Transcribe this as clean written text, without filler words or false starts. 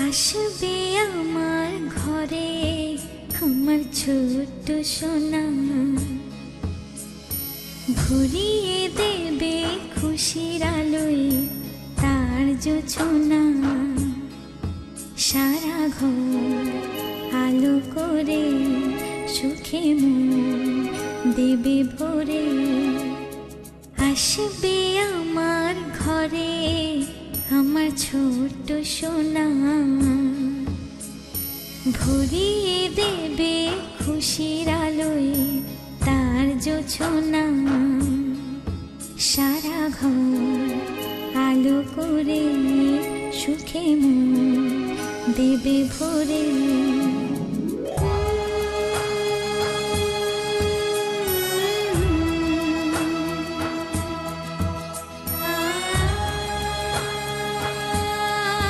আসবে আমার ঘরে আমার ছোট্ট সোনা, ভরিয়ে দেবে খুশির আলোয় তার জোছনা। সারা ঘর আলো করে সুখে মন দেবে ভরে। আসবে আমার ঘরে আমার ছোট্ট সোনা, ভরিয়ে দেবে খুশির আলোয় তার জোছনা। সারা ঘর আলো করে সুখে মন দেবে ভরে।